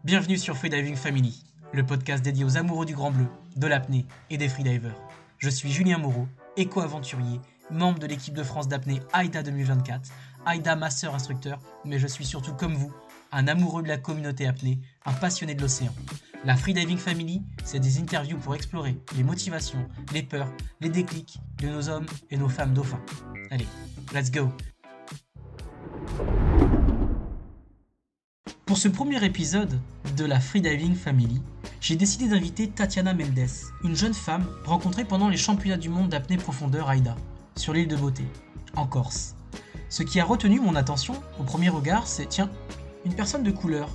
Bienvenue sur Freediving Family, le podcast dédié aux amoureux du grand bleu, de l'apnée et des freedivers. Je suis Julien Moreau, éco-aventurier, membre de l'équipe de France d'apnée AIDA 2024, AIDA Master Instructeur, mais je suis surtout comme vous, un amoureux de la communauté apnée, un passionné de l'océan. La Freediving Family, c'est des interviews pour explorer les motivations, les peurs, les déclics de nos hommes et nos femmes dauphins. Allez, let's go! Pour ce premier épisode de la Freediving Family, j'ai décidé d'inviter Tatiana Mendes, une jeune femme rencontrée pendant les championnats du monde d'apnée profondeur AIDA, sur l'île de Beauté, en Corse. Ce qui a retenu mon attention au premier regard, c'est, tiens, une personne de couleur.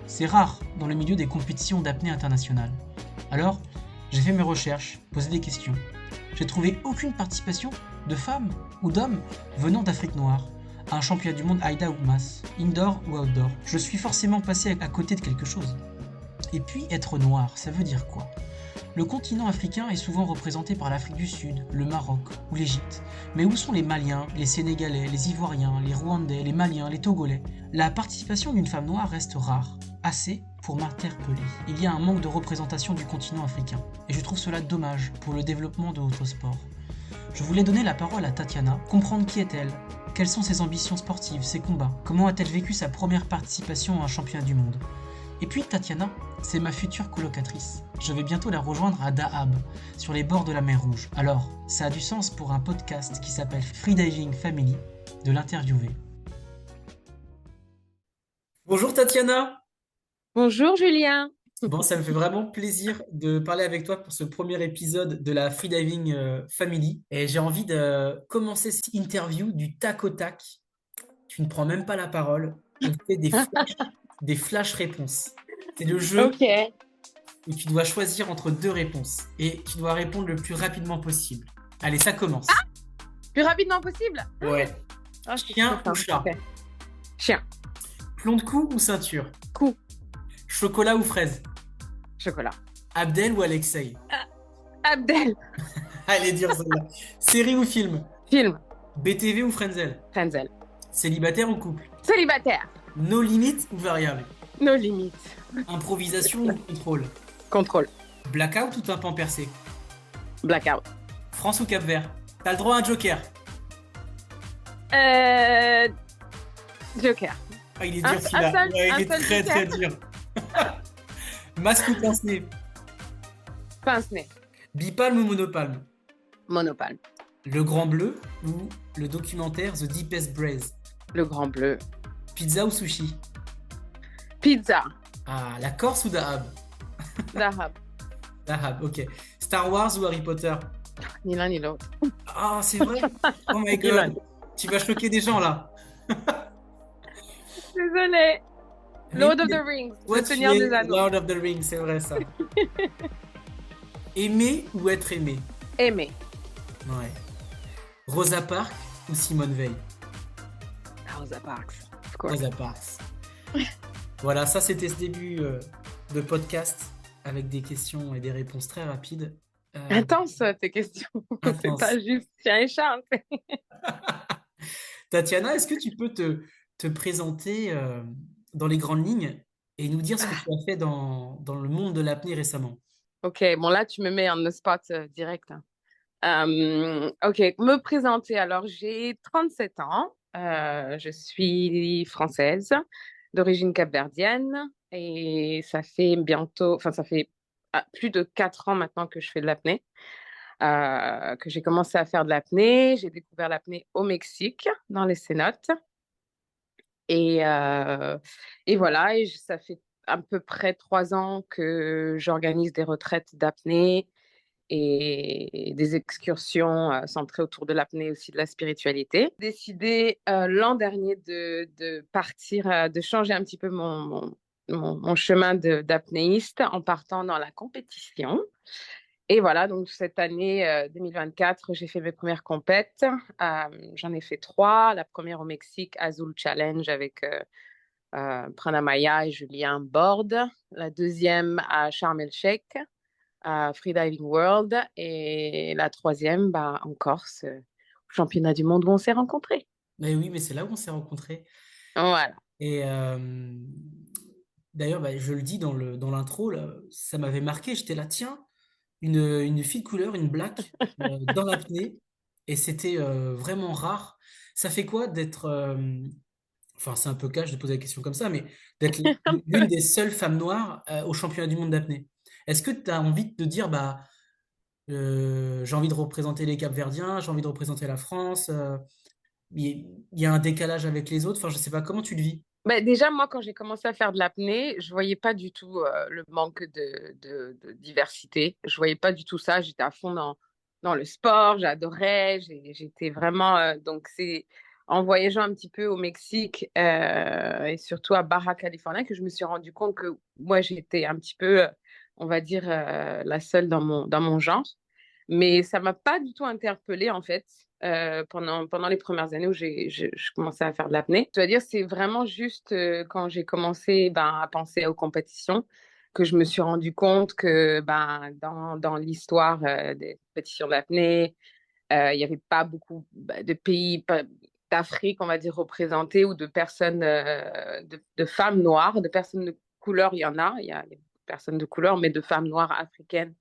C'est rare dans le milieu des compétitions d'apnée internationales. Alors, j'ai fait mes recherches, posé des questions. J'ai trouvé aucune participation de femmes ou d'hommes venant d'Afrique noire à un championnat du monde AIDA ou MAS, indoor ou outdoor. Je suis forcément passé à côté de quelque chose. Et puis, être noir, ça veut dire quoi ? Le continent africain est souvent représenté par l'Afrique du Sud, le Maroc ou l'Égypte. Mais où sont les Maliens, les Sénégalais, les Ivoiriens, les Rwandais, les Maliens, les Togolais ? La participation d'une femme noire reste rare, assez pour m'interpeller. Il y a un manque de représentation du continent africain, et je trouve cela dommage pour le développement de notre sport. Je voulais donner la parole à Tatiana, comprendre qui est-elle, quelles sont ses ambitions sportives, ses combats, comment a-t-elle vécu sa première participation à un championnat du monde. Et puis Tatiana, c'est ma future colocatrice. Je vais bientôt la rejoindre à Dahab, sur les bords de la mer Rouge. Alors, ça a du sens pour un podcast qui s'appelle Freediving Family, de l'interviewer. Bonjour Tatiana. Bonjour Julien. Bon, ça me fait vraiment plaisir de parler avec toi pour ce premier épisode de la Freediving Family. Et j'ai envie de commencer cette interview du tac au tac. Tu ne prends même pas la parole. On fait des flash réponses. C'est le jeu Ok. où tu dois choisir entre deux réponses. Et tu dois répondre le plus rapidement possible. Allez, ça commence. Plus rapidement possible. Ouais. Oh, je suis Chien trop ou chat? Ok. Chien. Plomb de cou ou ceinture? Cou. Chocolat ou fraise? Chocolat. Abdel ou Alexei? Abdel. Allez, dire celle-là. Série ou film? Film. BTV ou Frenzel? Frenzel. Célibataire ou couple? Célibataire. No limite ou variable? Nos limites. Improvisation ou contrôle? Contrôle. Blackout ou tympan percé? Blackout. France ou Cap-Vert? T'as le droit à un joker. Joker. Ah, il est Un- dur celui-là. un seul- Ouais, un il est seul très joker. très dur. Masque ou pince-nez? Pince-nez. Bipalme ou monopalme? Monopale. Le Grand Bleu ou le documentaire The Deepest Braze? Le grand bleu. Pizza ou sushi? Pizza. Ah, la Corse ou Dahab? Dahab. Dahab, ok. Star Wars ou Harry Potter? Ni l'un ni l'autre. Ah, c'est vrai? Oh my Dylan. god. Tu vas choquer des gens là. Désolée. Mais Lord oui, of the Rings. ouais, Le tu Seigneur es des Anneaux. Lord of the Rings, c'est vrai ça. Aimer ou être aimé? Aimer. Ouais. Rosa Parks ou Simone Veil? Rosa Parks. Of course. Rosa Parks. Voilà, ça c'était ce début de podcast avec des questions et des réponses très rapides. Intense tes questions. C'est Intense. pas juste chien et chat. Tatiana, est-ce que tu peux te présenter dans les grandes lignes et nous dire ce que tu as fait dans le monde de l'apnée récemment? Ok, bon là tu me mets en spot direct. Ok, me présenter. Alors j'ai 37 ans. Je suis française, d'origine capverdienne et ça fait plus de 4 ans maintenant que je fais de l'apnée. Que j'ai commencé à faire de l'apnée. J'ai découvert l'apnée au Mexique, dans les cénotes. Et, euh, et voilà, ça fait à peu près 3 ans que j'organise des retraites d'apnée et des excursions centrées autour de l'apnée, aussi de la spiritualité. J'ai décidé l'an dernier de partir, de changer un petit peu mon chemin d'apnéiste en partant dans la compétition. Et voilà, donc cette année 2024, j'ai fait mes premières compètes. J'en ai fait 3. La première au Mexique, Azul Challenge avec Pranamaya et Julien Borde. La deuxième à Sharm el-Sheikh, à Freediving World. Et la troisième, en Corse, au championnat du monde où on s'est rencontrés. Mais oui, mais c'est là où on s'est rencontrés. Voilà. Et d'ailleurs, bah, je le dis dans l'intro, là, ça m'avait marqué. J'étais là, tiens, une fille de couleur, une black, dans l'apnée. Et c'était vraiment rare. Ça fait quoi d'être, enfin, c'est un peu cash de poser la question comme ça, mais d'être Un l'une des seules femmes noires au championnat du monde d'apnée? Est-ce que tu as envie de te dire, bah, j'ai envie de représenter les Capverdiens, j'ai envie de représenter la France, il y a un décalage avec les autres, enfin, je sais pas, comment tu le vis? Ben, déjà, moi, quand j'ai commencé à faire de l'apnée, je voyais pas du tout le manque de diversité. Je voyais pas du tout ça. J'étais à fond dans le sport, j'adorais. J'étais vraiment. Donc, c'est en voyageant un petit peu au Mexique et surtout à Baja California que je me suis rendu compte que moi, j'étais un petit peu, on va dire, la seule dans mon genre. Mais ça m'a pas du tout interpellée, en fait, pendant les premières années où je commençais à faire de l'apnée. Je dois dire, c'est vraiment juste quand j'ai commencé ben, à penser aux compétitions que je me suis rendu compte que ben, dans l'histoire des compétitions d'apnée, il n'y avait pas beaucoup de pays d'Afrique, on va dire, représentés ou de personnes, de femmes noires, de personnes de couleur, il y a des personnes de couleur, mais de femmes noires africaines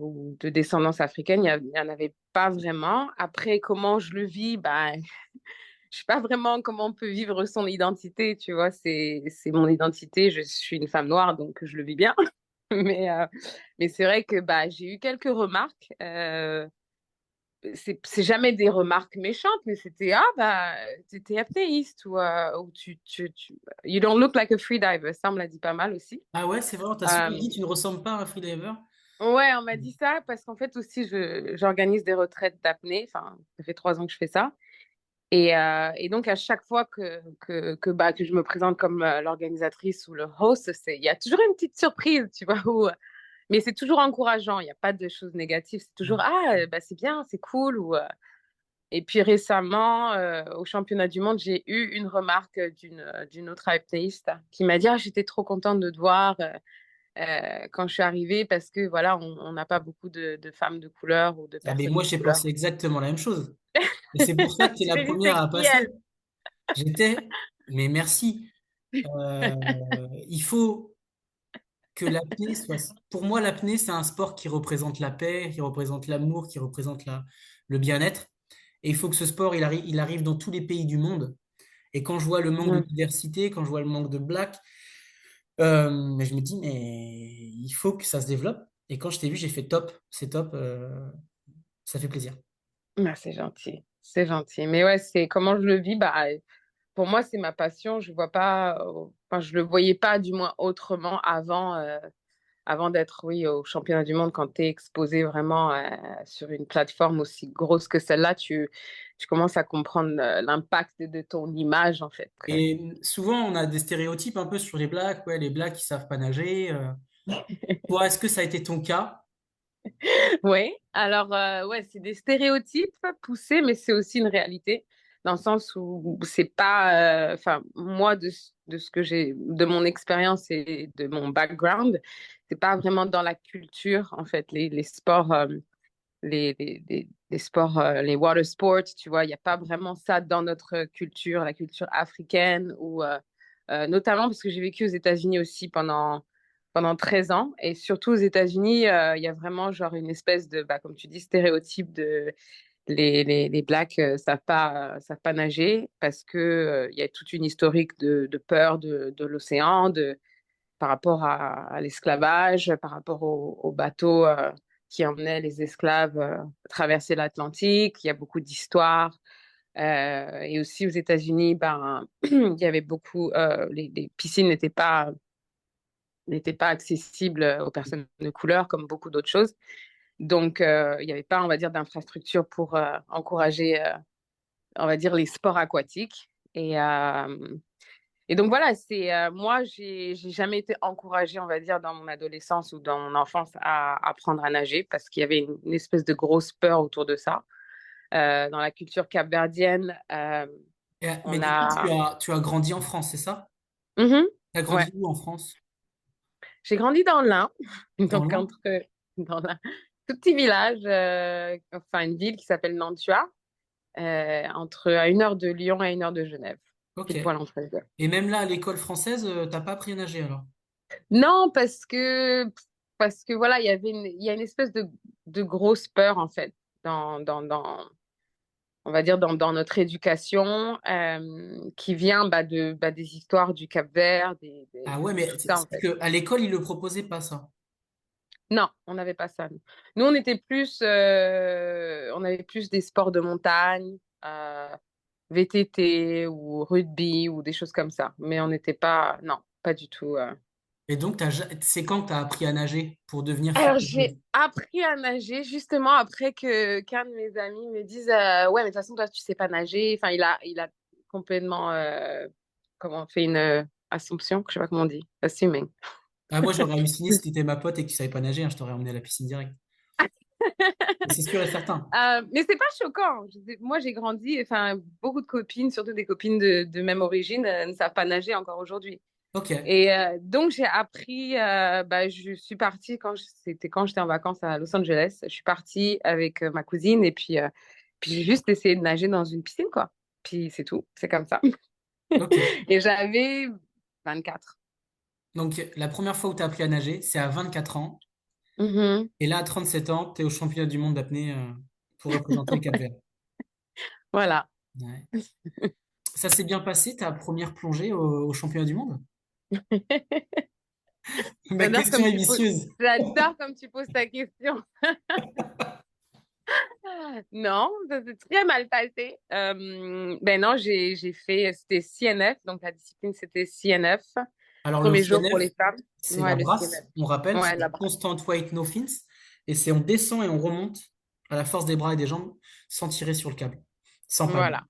ou de descendance africaine, il y en avait pas vraiment. Après, comment je le vis, ben, je sais pas vraiment comment on peut vivre son identité, tu vois, c'est mon identité, je suis une femme noire, donc je le vis bien. Mais, euh, mais c'est vrai que bah, j'ai eu quelques remarques. C'est jamais des remarques méchantes, mais c'était ah bah t'es apnéiste ou you don't look like a freediver. Ça on me l'a dit pas mal aussi. Ah ouais, c'est vrai, on t'a souvent Euh, dit, tu ne ressembles pas à un freediver. Ouais, on m'a dit ça parce qu'en fait aussi, j'organise des retraites d'apnée. Enfin, ça fait 3 ans que je fais ça. Et donc, à chaque fois que je me présente comme l'organisatrice ou le host, il y a toujours une petite surprise, tu vois. Mais c'est toujours encourageant. Il n'y a pas de choses négatives. C'est toujours, ah, bah, c'est bien, c'est cool. Et puis récemment, au championnat du monde, j'ai eu une remarque d'une autre apnéiste qui m'a dit, ah, j'étais trop contente de te voir. Quand je suis arrivée parce que voilà, on n'a pas beaucoup de femmes de couleur ou de Ah ben personnes moi de j'ai couleur. pensé exactement la même chose. Et c'est pour ça que tu es Tu la t'es dit, première c'est à qui elle? passer. J'étais, mais merci. Euh, il faut que l'apnée soit. Pour moi, l'apnée, c'est un sport qui représente la paix, qui représente l'amour, qui représente le bien-être. Et il faut que ce sport, il arrive dans tous les pays du monde. Et quand je vois le manque de Mhm. diversité, quand je vois le manque de black, mais je me dis, mais il faut que ça se développe. Et quand je t'ai vu, j'ai fait top, c'est top, ça fait plaisir. Ah, c'est gentil, c'est gentil. Mais ouais, c'est comment je le vis. Bah, pour moi, c'est ma passion. Je vois pas, enfin, je le voyais pas du moins autrement avant d'être, oui, au championnat du monde. Quand tu es exposé vraiment sur une plateforme aussi grosse que celle-là, tu commences à comprendre l'impact de ton image en fait. Et souvent, on a des stéréotypes un peu sur les blacks, ouais, les blacks qui savent pas nager. Toi, est-ce que ça a été ton cas? Oui, alors ouais, c'est des stéréotypes poussés, mais c'est aussi une réalité, dans le sens où c'est pas, enfin moi de ce que j'ai, de mon expérience et de mon background, c'est pas vraiment dans la culture en fait, les sports, les sports, les water sports, tu vois, il n'y a pas vraiment ça dans notre culture, la culture africaine ou notamment parce que j'ai vécu aux États-Unis aussi pendant 13 ans. Et surtout aux États-Unis, il y a vraiment genre une espèce de, bah, comme tu dis, stéréotype de les Blacks savent pas nager parce que il y a toute une historique de peur de l'océan, par rapport à l'esclavage, par rapport aux bateaux qui emmenaient les esclaves traverser l'Atlantique. Il y a beaucoup d'histoires. Et aussi aux États-Unis, ben, il y avait beaucoup, les piscines n'étaient pas accessibles aux personnes de couleur comme beaucoup d'autres choses. Donc, il n'y avait pas, on va dire, d'infrastructure pour encourager, on va dire, les sports aquatiques. Et donc voilà, c'est moi, j'ai jamais été encouragée, on va dire, dans mon adolescence ou dans mon enfance à apprendre à nager parce qu'il y avait une espèce de grosse peur autour de ça. Dans la culture capverdienne, Mais on du coup, a. tu as grandi en France, c'est ça? Mhm. Tu as Ouais. grandi où en France? J'ai grandi dans l'Ain, Dans donc l'Ain? dans un tout petit village, enfin une ville qui s'appelle Nantua, à 1 heure de Lyon et 1 heure de Genève. Ok. pile poil entre les deux. Et même là, à l'école française, t'as pas appris à nager alors? Non, parce que voilà, il y a une espèce de grosse peur en fait dans on va dire dans notre éducation qui vient des histoires du Cap-Vert, Ah ouais, de mais tout ça en c'est fait. que à l'école, ils le proposaient pas ça. Non, on n'avait pas ça. Nous, on avait plus des sports de montagne, VTT ou rugby ou des choses comme ça. Mais on n'était pas, non, pas du tout. Et donc, c'est quand que t'as appris à nager pour devenir Alors, j'ai physio? appris à nager justement après que qu'un de mes amis me dise ouais, mais de toute façon, toi, tu sais pas nager. Enfin, il a complètement comment fait une assumption, je sais pas comment on dit, assuming. Ah, moi, j'aurais halluciné si t'étais ma pote et que tu savais pas nager, hein, je t'aurais emmené à la piscine direct. C'est sûr et certain. Mais c'est pas choquant. Moi, j'ai grandi, enfin, beaucoup de copines, surtout des copines de même origine, ne savent pas nager encore aujourd'hui. Ok, Et donc, j'ai appris, je suis partie c'était quand j'étais en vacances à Los Angeles. Je suis partie avec ma cousine et puis j'ai juste essayé de nager dans une piscine, quoi. Puis c'est tout, c'est comme ça. ok. Et j'avais 24. Donc, la première fois où tu as appris à nager, c'est à 24 ans. Mhm. Et là, à 37 ans, tu es au championnat du monde d'apnée pour représenter le Cap-Vert. Voilà. Ouais. Ça s'est bien passé, ta première plongée au championnat du monde? Ma J'adore question comme est tu poses, vicieuse. j'adore comme tu poses ta question. Non, ça s'est très mal passé. Ben non, j'ai fait, c'était CNF, donc la discipline c'était CNF. Alors, le Premier jour pour CNF, les femmes. c'est la Ouais, le brasse, CNF. on rappelle, Ouais, c'est la brasse. Constant Weight No Fins. Et c'est on descend et on remonte à la force des bras et des jambes sans tirer sur le câble, sans paddle. Voilà,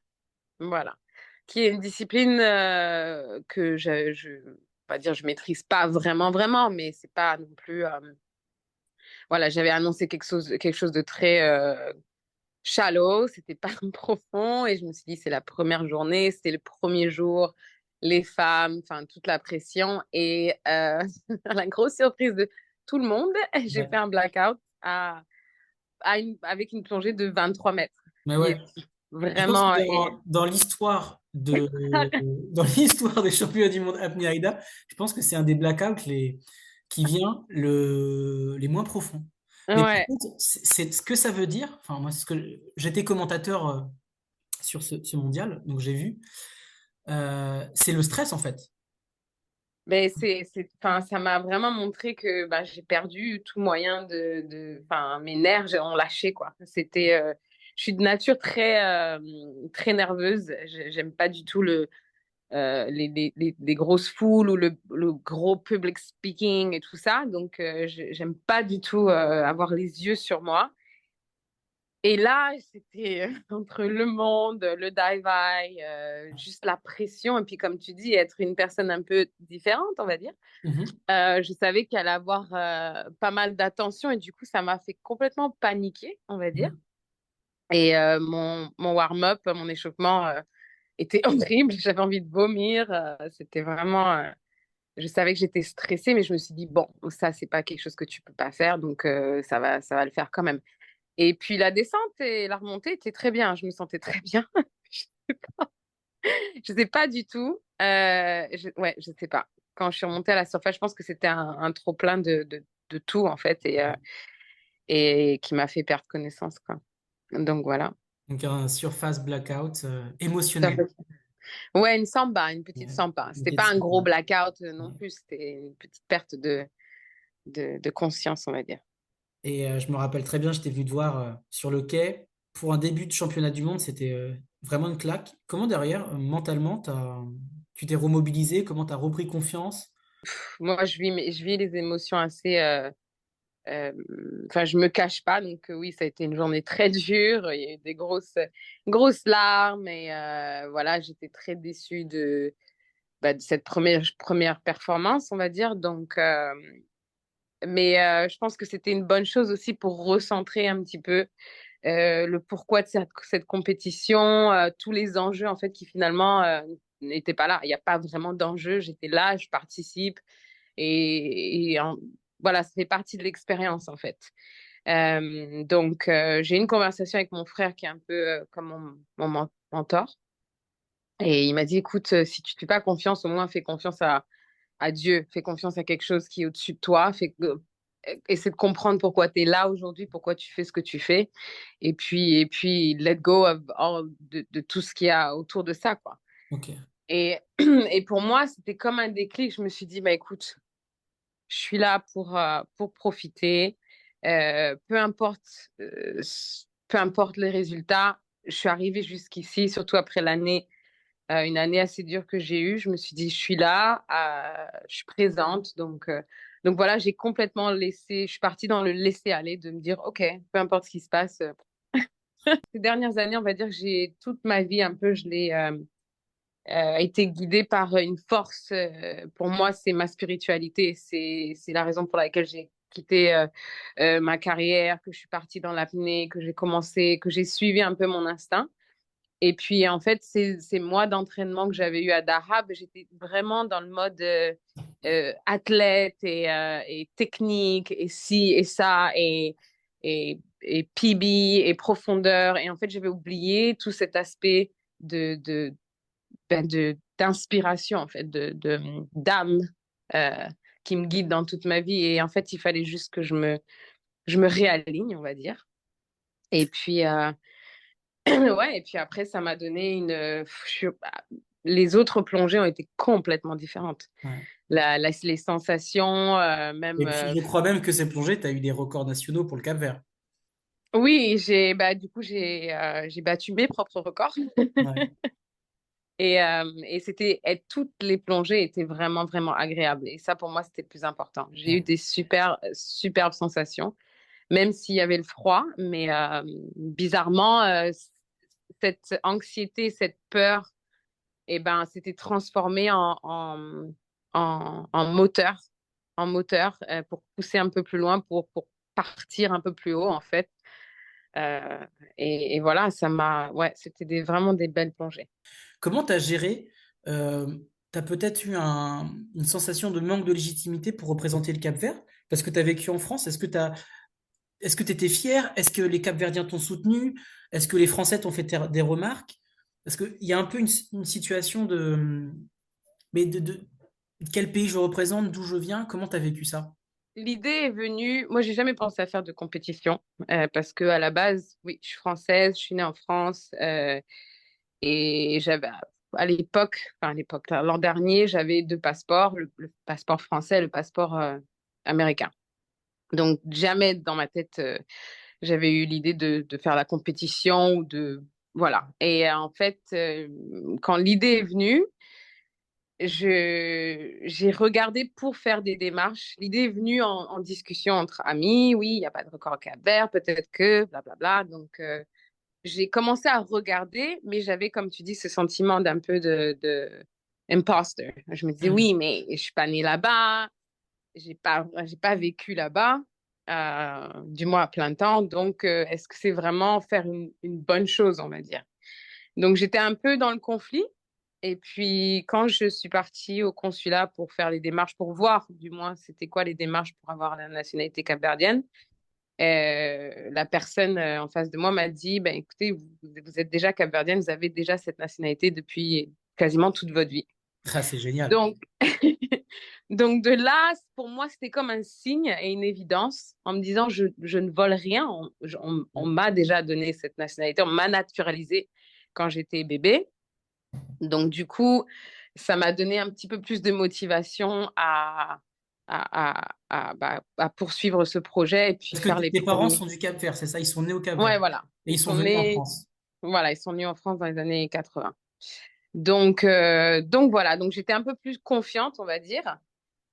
voilà. Qui est une discipline que pas dire je maîtrise pas vraiment, vraiment, mais c'est pas non plus. Voilà, j'avais annoncé quelque chose de très shallow, c'était pas profond, et je me suis dit c'est la première journée, c'était le premier jour, les femmes, enfin toute la pression, et à la grosse surprise de tout le monde, j'ai fait Ouais. un blackout avec une plongée de 23 mètres, Mais qui ouais. est Je pense que vraiment. dans l'histoire dans l'histoire des championnats du monde apnée AIDA, je pense que c'est un des blackouts qui vient les moins profonds. Mais par Ouais, contre, c'est ce que ça veut dire. Enfin, moi, j'étais commentateur sur ce mondial, donc j'ai vu. C'est le stress en fait. mais enfin, ça m'a vraiment montré que j'ai perdu tout moyen enfin, mes nerfs ont lâché, quoi. Je suis de nature très nerveuse. J'aime pas du tout les grosses foules ou le gros public speaking et tout ça. Donc, j'aime pas du tout avoir les yeux sur moi. Et là, c'était entre le monde, le dive-eye, juste la pression. Et puis, comme tu dis, être une personne un peu différente, on va dire. Mhm. Je savais qu'il allait avoir pas mal d'attention et du coup, ça m'a fait complètement paniquer, on va dire. Mhm. Et mon warm-up, mon échauffement était horrible. J'avais envie de vomir. C'était vraiment. Je savais que j'étais stressée, mais je me suis dit, bon, ça, c'est pas quelque chose que tu peux pas faire, donc ça va le faire quand même. Et puis la descente et la remontée étaient très bien. Je me sentais très bien. Je sais pas du tout. Ouais, je sais pas. Quand je suis remontée à la surface, je pense que c'était un trop plein de tout en fait et qui m'a fait perdre connaissance quoi. Donc voilà. Donc un surface blackout Ça émotionnel. fait- Ouais, une petite Ouais. samba. Une C'était pas petite- un gros blackout non ouais. plus. C'était une petite perte de conscience, on va dire. Et je me rappelle très bien, je t'ai vu te voir sur le quai. Pour un début de championnat du monde, c'était vraiment une claque. Comment derrière, mentalement, tu t'es remobilisé? Comment tu as repris confiance? Moi, je vis les émotions assez. Euh, Enfin, je me cache pas, donc oui, ça a été une journée très dure. Il y a eu des grosses larmes et voilà, j'étais très déçue de cette première performance, on va dire. Donc, mais je pense que c'était une bonne chose aussi pour recentrer un petit peu le pourquoi de cette compétition, tous les enjeux en fait qui finalement n'étaient pas là. Il n'y a pas vraiment d'enjeu. J'étais là, je participe et voilà, ça fait partie de l'expérience en fait. Donc, j'ai une conversation avec mon frère qui est un peu comme mon mentor. Et il m'a dit, écoute, si tu ne fais pas confiance, au moins fais confiance à Dieu, fais confiance à quelque chose qui est au-dessus de toi, essaie de comprendre pourquoi tu es là aujourd'hui, pourquoi tu fais ce que tu fais, et puis let go de tout ce qu'il y a autour de ça, quoi. Ok. Et, et pour moi, c'était comme un déclic. Je me suis dit, bah écoute, je suis là pour profiter. Peu importe, peu importe les résultats, je suis arrivée jusqu'ici, surtout après une année assez dure que j'ai eue. Je me suis dit, je suis là, je suis présente. Donc voilà, j'ai complètement laissé, je suis partie dans le laisser aller, de me dire, OK, peu importe ce qui se passe. Ces dernières années, on va dire que j'ai toute ma vie un peu, je l'ai été guidée par une force. Pour moi, c'est ma spiritualité. C'est la raison pour laquelle j'ai quitté ma carrière, que je suis partie dans l'apnée, que j'ai commencé, que j'ai suivi un peu mon instinct. Et puis, en fait, ces mois d'entraînement que j'avais eu à Dahab, j'étais vraiment dans le mode athlète et technique et ci et ça et PB et profondeur. Et en fait, j'avais oublié tout cet aspect d'inspiration, en fait, d'âme euh, qui me guide dans toute ma vie. Et en fait, il fallait juste que je me réaligne, on va dire. Et puis, ouais, et puis après, ça m'a donné les autres plongées ont été complètement différentes. Ouais. Les sensations, même. Et puis, je crois même que ces plongées, tu as eu des records nationaux pour le Cap-Vert. Oui, du coup, j'ai battu mes propres records. Ouais. Et toutes les plongées étaient vraiment, vraiment agréables. Et ça, pour moi, c'était le plus important. J'ai eu Ouais. des superbes sensations, même s'il y avait le froid. Mais bizarrement, cette anxiété, cette peur, eh ben, c'était transformé en moteur pour pousser un peu plus loin, pour partir un peu plus haut, en fait. Euh, et voilà, ouais, c'était vraiment des belles plongées. Comment tu as géré tu as peut-être eu une sensation de manque de légitimité pour représenter le Cap-Vert parce que tu as vécu en France. Est-ce que tu étais fier? Est-ce que les Cap-Verdiens t'ont soutenu? Est-ce que les Français t'ont fait des remarques? Parce qu'il y a un peu une situation mais de quel pays je représente, d'où je viens, comment tu as vécu ça? L'idée est venue, moi j'ai jamais pensé à faire de compétition parce que à la base, oui, je suis française, je suis née en France et j'avais à l'époque, l'an dernier, j'avais deux passeports, le passeport français et le passeport américain. Donc jamais dans ma tête j'avais eu l'idée de faire la compétition ou voilà. Et en fait, quand l'idée est venue, j'ai regardé pour faire des démarches. L'idée est venue en discussion entre amis. Oui, il n'y a pas de record au Cap-Vert, peut-être que, blablabla. Donc, j'ai commencé à regarder, mais j'avais, comme tu dis, ce sentiment d'un peu de imposter. Je me disais, Hmm. oui, mais je suis pas née là-bas, j'ai pas vécu là-bas, du moins à plein temps. Donc, est-ce que c'est vraiment faire une bonne chose, on va dire? Donc, j'étais un peu dans le conflit. Et puis, quand je suis partie au consulat pour faire les démarches, pour voir du moins c'était quoi les démarches pour avoir la nationalité capverdienne, la personne en face de moi m'a dit, ben, écoutez, vous êtes déjà capverdienne, vous avez déjà cette nationalité depuis quasiment toute votre vie. Ah, c'est génial. Donc, donc de là, pour moi, c'était comme un signe et une évidence en me disant, je ne vole rien, on Hmm. m'a déjà donné cette nationalité, on m'a naturalisé quand j'étais bébé. Donc, du coup, ça m'a donné un petit peu plus de motivation à poursuivre ce projet et puis Parce que faire les tes parents premiers. sont du Cap-Vert, c'est ça? Ils sont nés au Cap-Vert. Ouais, voilà. Et ils Ils sont sont venus en nés, France. voilà, ils sont nés en France dans les années 80. Donc voilà, donc j'étais un peu plus confiante, on va dire.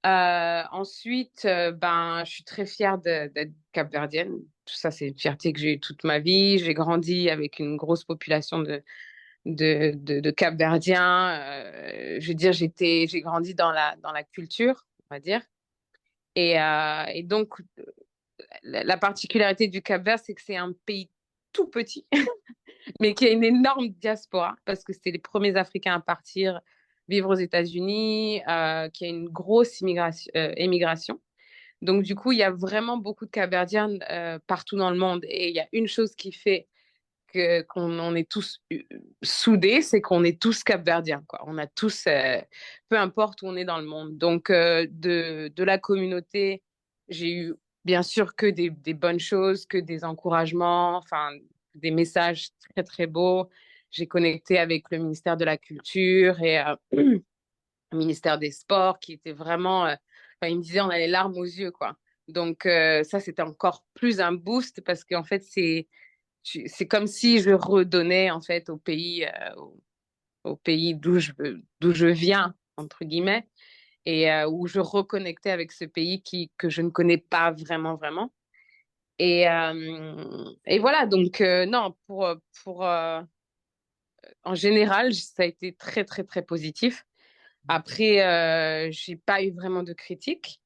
Ensuite, ben, je suis très fière d'être capverdienne. Tout ça, c'est une fierté que j'ai eue toute ma vie. J'ai grandi avec une grosse population de Cap-Verdiens. Je veux dire, j'ai grandi dans la culture, on va dire. Et donc, la particularité du Cap-Vert, c'est que c'est un pays tout petit, mais qui a une énorme diaspora, parce que c'était les premiers Africains à partir vivre aux États-Unis, qui a une grosse émigration. Donc, du coup, il y a vraiment beaucoup de Cap-Verdiens partout dans le monde. Et il y a une chose qui fait qu'on on est tous soudés, c'est qu'on est tous capverdiens, quoi. On a tous, peu importe où on est dans le monde. Donc, de la communauté, j'ai eu bien sûr que des bonnes choses, que des encouragements, enfin, des messages très, très beaux. J'ai connecté avec le ministère de la Culture et le ministère des Sports qui était vraiment, enfin, il me disait on a les larmes aux yeux, quoi. Donc, ça, c'était encore plus un boost parce qu'en fait, c'est comme si je redonnais en fait au pays d'où je viens, entre guillemets, et où je reconnectais avec ce pays que je ne connais pas vraiment, vraiment. Et voilà, donc non, en général, ça a été très, très, très positif. Après, j'ai pas eu vraiment de critique.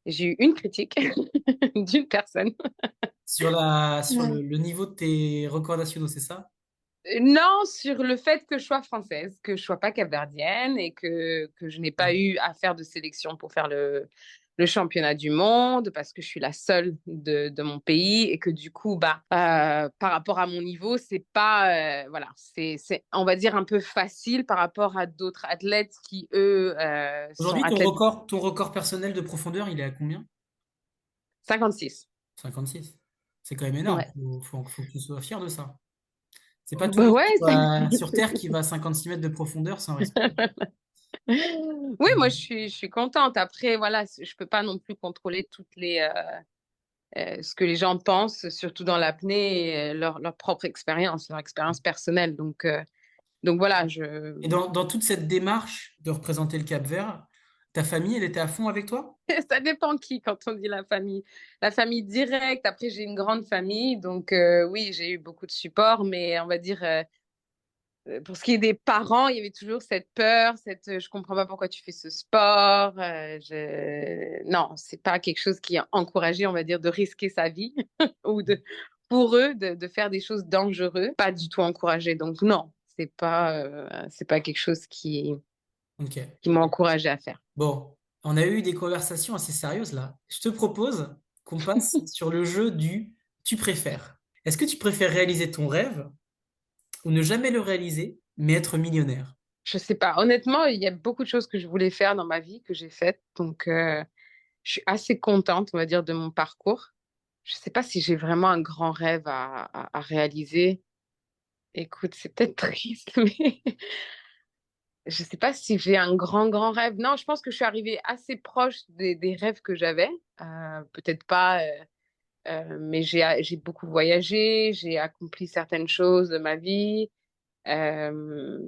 J'ai eu une critique d'une personne. Sur le niveau de tes records nationaux, c'est ça? Non, sur le fait que je sois française, que je sois pas capverdienne et que je n'ai pas Ouais. eu à faire de sélection pour faire le championnat du monde parce que je suis la seule de mon pays et que du coup, bah, par rapport à mon niveau, c'est pas, voilà, on va dire un peu facile par rapport à d'autres athlètes qui, eux, sont Aujourd'hui, athlètes ton record personnel de profondeur, il est à combien? 56. 56. C'est quand même énorme. Ouais. Faut que tu sois fier de ça. C'est pas tout le Bah monde ouais, sur Terre qui va à 56 mètres de profondeur sans respirer. oui, moi je suis contente. Après, voilà, je peux pas non plus contrôler ce que les gens pensent, surtout dans l'apnée, et leur propre expérience, leur expérience personnelle. Donc voilà, Et dans toute cette démarche de représenter le Cap-Vert, ta famille, elle était à fond avec toi? ça dépend qui quand on dit la famille. La famille directe, après j'ai une grande famille, donc oui, j'ai eu beaucoup de support, mais on va dire, pour ce qui est des parents, il y avait toujours cette peur, je comprends pas pourquoi tu fais ce sport. Non, c'est pas quelque chose qui est encouragé, on va dire, de risquer sa vie ou pour eux, de faire des choses dangereuses. Pas du tout encouragé. Donc non, c'est pas quelque chose Ok. qui m'a encouragé à faire. Bon, on a eu des conversations assez sérieuses là. Je te propose qu'on passe sur le jeu du tu préfères. Est-ce que tu préfères réaliser ton rêve ou ne jamais le réaliser, mais être millionnaire? Je sais pas. Honnêtement, il y a beaucoup de choses que je voulais faire dans ma vie que j'ai faites. Donc, je suis assez contente, on va dire, de mon parcours. Je sais pas si j'ai vraiment un grand rêve à réaliser. Écoute, c'est peut-être triste, mais je sais pas si j'ai un grand, grand rêve. Non, je pense que je suis arrivée assez proche des rêves que j'avais. Peut-être pas, mais j'ai beaucoup voyagé, j'ai accompli certaines choses de ma vie. Euh,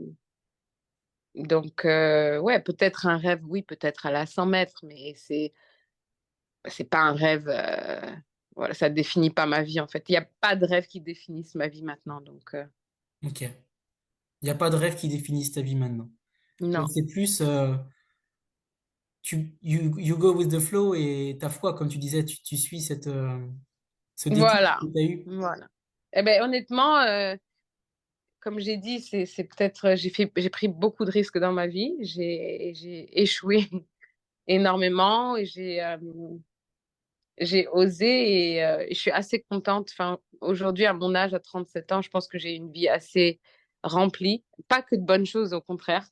donc, ouais, peut-être un rêve, oui, peut-être à la 100 mètres, mais c'est pas un rêve. Voilà, ça définit pas ma vie, en fait. Il n'y a pas de rêve qui définisse ma vie maintenant, donc Ok. Il n'y a pas de rêve qui définisse ta vie maintenant. Donc non. c'est plus you go with the flow et ta foi, comme tu disais, tu suis ce déclic Voilà, que tu as eu. voilà. Eh ben, honnêtement, comme j'ai dit, c'est peut-être, j'ai pris beaucoup de risques dans ma vie. J'ai échoué énormément et j'ai osé et je suis assez contente. Enfin, aujourd'hui, à mon âge, à 37 ans, je pense que j'ai une vie assez remplie. Pas que de bonnes choses, au contraire.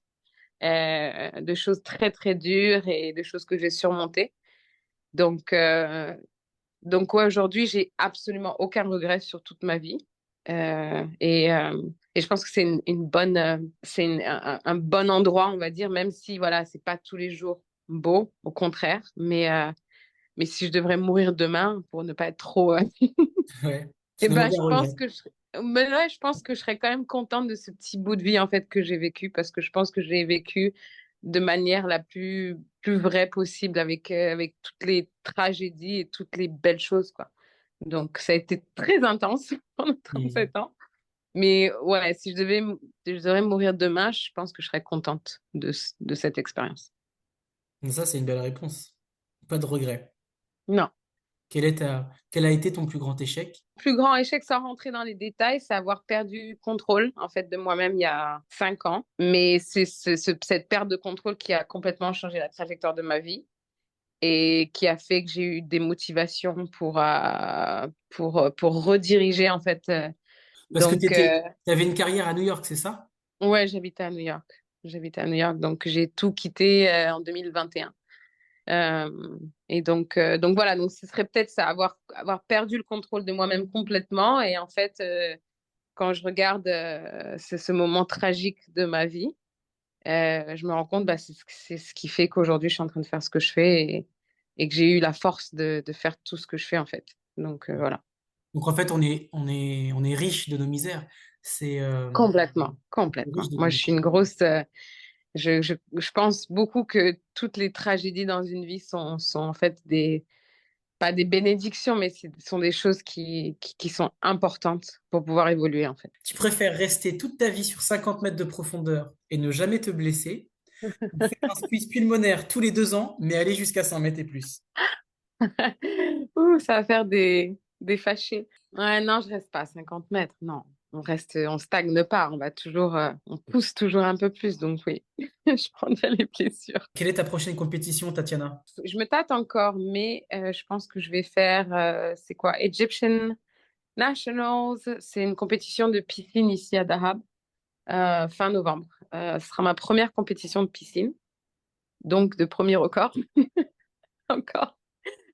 De choses très, très dures et de choses que j'ai surmontées. Donc, ouais, aujourd'hui, j'ai absolument aucun regret sur toute ma vie. Et je pense que c'est une bonne, un bon endroit, on va dire, même si, voilà, c'est pas tous les jours beau, au contraire. Mais si je devrais mourir demain, pour ne pas être trop, Ouais. eh Tu n'as ben, aucun regret. mais ouais, je pense que je serais quand même contente de ce petit bout de vie, en fait, que j'ai vécu, parce que je pense que je l'ai vécu de manière la plus vraie possible, avec toutes les tragédies et toutes les belles choses, quoi. Donc, ça a été très intense pendant Hmm. 37 ans. Mais ouais, si je devais mourir demain, je pense que je serais contente de cette expérience. Donc ça, c'est une belle réponse. Pas de regret. Non. Quel a été ton plus grand échec? Plus grand échec sans rentrer dans les détails, c'est avoir perdu contrôle en fait de moi-même il y a 5 ans. Mais c'est cette perte de contrôle qui a complètement changé la trajectoire de ma vie et qui a fait que j'ai eu des motivations pour rediriger en fait Parce que Donc, tu avais une carrière à New York, c'est ça? ouais, j'habitais à New York. J'habitais à New York, donc j'ai tout quitté en 2021. Et donc voilà, donc ce serait peut-être ça, avoir perdu le contrôle de moi-même complètement. Et en fait, quand je regarde ce moment tragique de ma vie, je me rends compte, bah, c'est ce qui fait qu'aujourd'hui, je suis en train de faire ce que je fais et que j'ai eu la force de faire tout ce que je fais, en fait. Donc voilà. Donc en fait, on est riche de nos misères. C'est Complètement, riche complètement. de nos Moi, je misères. suis une grosse. Je pense beaucoup que toutes les tragédies dans une vie sont en fait pas des bénédictions, mais ce sont des choses qui sont importantes pour pouvoir évoluer, en fait. Tu préfères rester toute ta vie sur 50 mètres de profondeur et ne jamais te blesser, ou faire un squeeze pulmonaire tous les 2 ans, mais aller jusqu'à 100 mètres et plus. Ouh, ça va faire des fâchés. Ouais, non, je reste pas à 50 mètres. Non, on stagne pas. On va toujours, on pousse toujours un peu plus. Donc oui, je prendrai les blessures. Quelle est ta prochaine compétition, Tatiana? Je me tâte encore, mais je pense que je vais faire, c'est quoi? Egyptian Nationals. C'est une compétition de piscine ici à Dahab, fin novembre. Ce sera ma première compétition de piscine, donc de premier record encore.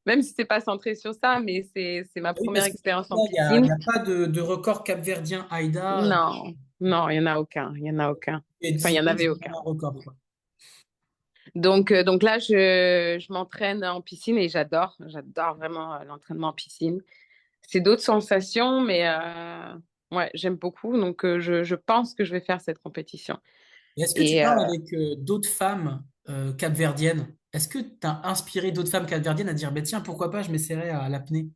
Même si c'est pas centré sur ça, mais c'est ma Oui, première parce que expérience en il piscine. y a pas de record capverdien AIDA. Non, non, il y en a aucun, il y en a aucun. Et Enfin, il y 10 en ans, c'est avait vraiment aucun. un record, quoi. Donc là, je m'entraîne en piscine et j'adore vraiment l'entraînement en piscine. C'est d'autres sensations, mais ouais, j'aime beaucoup. Donc je pense que je vais faire cette compétition. Et est-ce que tu Et parles avec d'autres femmes capverdiennes? Est-ce que tu as inspiré d'autres femmes capverdiennes à dire, bah, tiens, pourquoi pas, je m'essaierai à l'apnée?